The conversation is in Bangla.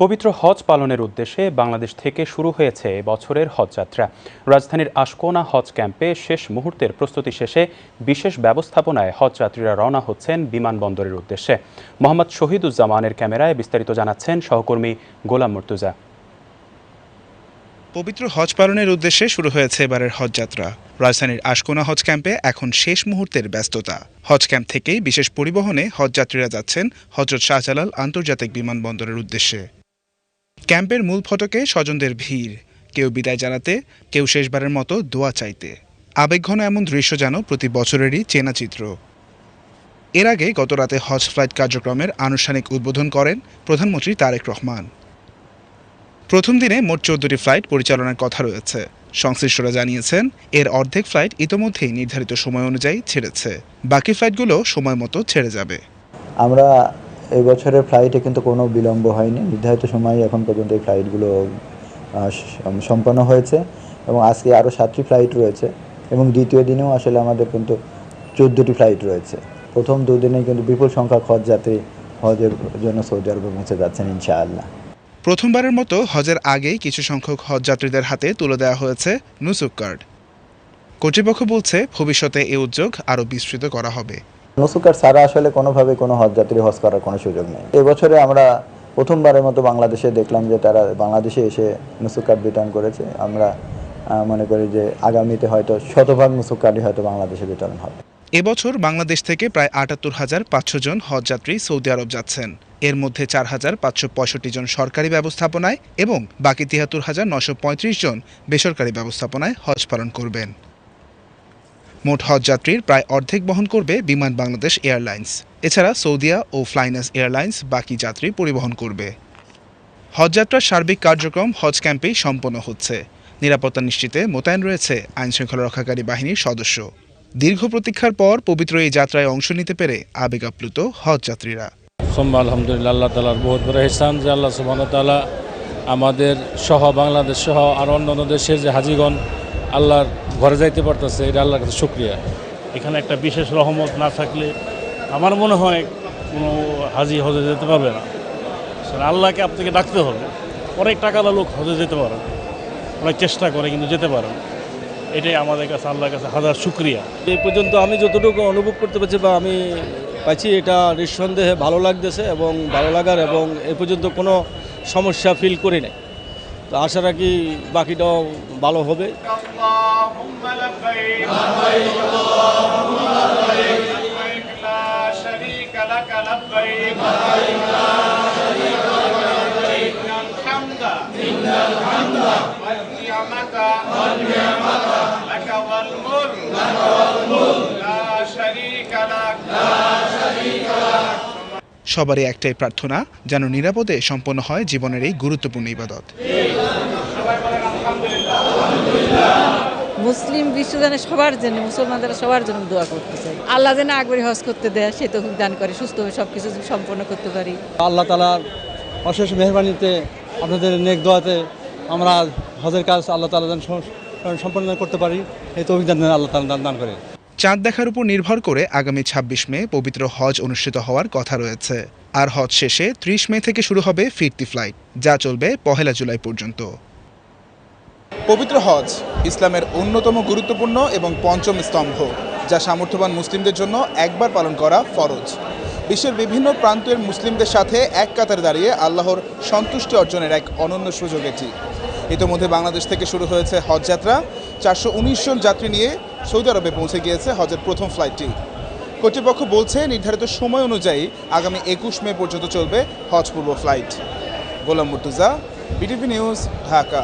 পবিত্র হজ পালনের উদ্দেশ্যে বাংলাদেশ থেকে শুরু হয়েছে বছরের হজযাত্রা। রাজধানীর আশকোনা হজ ক্যাম্পে শেষ মুহূর্তের প্রস্তুতি শেষে বিশেষ ব্যবস্থাপনায় হজযাত্রীরা রওনা হচ্ছেন বিমানবন্দরের উদ্দেশ্যে। মোহাম্মদ শহীদুজ্জামানের ক্যামেরায় বিস্তারিত জানাচ্ছেন সহকর্মী গোলাম মুর্তুজা। পবিত্র হজ পালনের উদ্দেশ্যে শুরু হয়েছে এবারের হজযাত্রা। রাজধানীর আশকোনা হজ ক্যাম্পে এখন শেষ মুহূর্তের ব্যস্ততা। হজ ক্যাম্প থেকেই বিশেষ পরিবহনে হজযাত্রীরা যাচ্ছেন হযরত শাহজালাল আন্তর্জাতিক বিমানবন্দরের উদ্দেশ্যে। ক্যাম্পের মূল ফটকে স্বজনদের ভিড়, কেউ বিদায় জানাতে, কেউ শেষবারের মতো দোয়া চাইতে। আবেগঘন এমন দৃশ্য যেন প্রতি বছরেরই চেনা চিত্র। এর আগে গতরাতে হজ ফ্লাইট কার্যক্রমের আনুষ্ঠানিক উদ্বোধন করেন প্রধানমন্ত্রী তারেক রহমান। প্রথম দিনে মোট 14টি ফ্লাইট পরিচালনার কথা রয়েছে। সংশ্লিষ্টরা জানিয়েছেন, এর অর্ধেক ফ্লাইট ইতোমধ্যেই নির্ধারিত সময় অনুযায়ী ছেড়েছে। বাকি ফ্লাইটগুলো সময় মতো ছেড়ে যাবে। আমরা এই বছরের ফ্লাইটে কিন্তু কোনো বিলম্ব হয়নি। নির্ধারিত সময়ে এখন পর্যন্ত এই ফ্লাইটগুলো সম্পন্ন হয়েছে এবং আজকে আরও 7টি ফ্লাইট রয়েছে এবং দ্বিতীয় দিনেও আসলে আমাদের কিন্তু 14টি ফ্লাইট রয়েছে। প্রথম দুদিনেই কিন্তু বিপুল সংখ্যক হজযাত্রী হজের জন্য সৌদি আরবে পৌঁছে যাচ্ছেন ইনশাআল্লাহ। প্রথমবারের মতো হজের আগেই কিছু সংখ্যক হজযাত্রীদের হাতে তুলে দেওয়া হয়েছে নুসুক কার্ড। কর্তৃপক্ষ বলছে, ভবিষ্যতে এই উদ্যোগ আরও বিস্তৃত করা হবে। নুসুক কার্ড ছাড়া আসলে কোনোভাবে কোনো হজযাত্রী হজ করার কোনো সুযোগ নেই। এবছরে আমরা প্রথমবারের মতো বাংলাদেশে দেখলাম যে তারা বাংলাদেশে এসে নুসুক কার্ড বিতরণ করেছে। আমরা মনে করি যে আগামীতে হয়তো শতভাগ নুসুক কার্ডই হয়তো বাংলাদেশে বিতরণ হবে। এবছর বাংলাদেশ থেকে প্রায় ৭৮,৫০০ জন হজযাত্রী সৌদি আরব যাচ্ছেন। এর মধ্যে ৪,৫৬৫ জন সরকারি ব্যবস্থাপনায় এবং বাকি ৭৩,৯৩৫ জন বেসরকারি ব্যবস্থাপনায় হজ পালন করবেন। মোট হজযাত্রীর প্রায় অর্ধেক বহন করবে বিমান বাংলাদেশ এয়ারলাইন্স। এছাড়া সৌদিয়া ও ফ্লাইনাস এয়ারলাইন্স বাকি যাত্রী পরিবহন করবে। হজযাত্রার সার্বিক কার্যক্রম হজ ক্যাম্পেই সম্পন্ন হচ্ছে। নিরাপত্তা নিশ্চিতে মোতায়েন রয়েছে আইনশৃঙ্খলা রক্ষাকারী বাহিনীর সদস্য। দীর্ঘ প্রতীক্ষার পর পবিত্র এই যাত্রায় অংশ নিতে পেরে আবেগ আপ্লুত হজযাত্রীরা। আলহামদুলিল্লাহ, আল্লাহ তাআলার বহুত বড় ইহসান যে আল্লাহ সুবহানাহু ওয়া তাআলা আমাদের সহ বাংলাদেশ সহ আর অন্যান্য দেশের যে হাজিগণ আল্লাহর ঘরে যাইতে পারতেছে, এটা আল্লাহর কাছে শুকরিয়া। এখানে একটা বিশেষ রহমত না থাকলে আমার মনে হয় কোনো হাজি হজে যেতে পারবে না। আল্লাহকে আপনাকে ডাকতে হবে। অনেক টাকাওয়ালা লোক হজে যেতে পারে, অনেক চেষ্টা করে কিন্তু যেতে পারে না। এটাই আমাদের কাছে আল্লাহর কাছে হাজার শুকরিয়া। এই পর্যন্ত আমি যতটুকু অনুভব করতে পারছি বা আমি পাচ্ছি, এটা নিঃসন্দেহে ভালো লাগতেছে এবং ভালো লাগার, এবং এ পর্যন্ত কোনো সমস্যা ফিল করি নাই। তো আশা রাখি বাকিটাও ভালো হবে। সবারই একটাই প্রার্থনা, যেন নিরাপদে সম্পন্ন হয় জীবনের এই গুরুত্বপূর্ণ ইবাদত। মুসলিম বিশ্বজনে সবার জন্য, মুসলমানদের সবার জন্য দোয়া করতে চাই। আল্লাহ যেন আকবরী হজ করতে দেয়, সে তৌফিক দান করে, সুস্থভাবে সবকিছু সম্পন্ন করতে পারি। আল্লাহ তাআলার অশেষ মেহেরবানিতে, আপনাদের নেক দোয়াতে আমরা হজের কাজ আল্লাহ তাআলা যেন সম্পন্ন করতে পারি, এই তৌফিক দান আল্লাহ তাআলা দান করে। চাঁদ দেখার উপর নির্ভর করে আগামী ২৬ মে পবিত্র হজ অনুষ্ঠিত হওয়ার কথা রয়েছে। আর হজ শেষে ৩০ মে থেকে শুরু হবে ফিরতি ফ্লাইট, যা চলবে ১ জুলাই পর্যন্ত। পবিত্র হজ ইসলামের অন্যতম গুরুত্বপূর্ণ এবং পঞ্চম স্তম্ভ, যা সামর্থ্যবান মুসলিমদের জন্য একবার পালন করা ফরজ। বিশ্বের বিভিন্ন প্রান্তের মুসলিমদের সাথে এক কাতারে দাঁড়িয়ে আল্লাহর সন্তুষ্টি অর্জনের এক অনন্য সুযোগ এটি। ইতোমধ্যে বাংলাদেশ থেকে শুরু হয়েছে হজযাত্রা। ৪১৯ জন যাত্রী নিয়ে সৌদি আরবে পৌঁছে গিয়েছে হজের প্রথম ফ্লাইটটি। কর্তৃপক্ষ বলছে, নির্ধারিত সময় অনুযায়ী আগামী ২১ মে পর্যন্ত চলবে হজ পূর্ব ফ্লাইট। গোলাম মুর্তুজা, বিটিভি নিউজ, ঢাকা।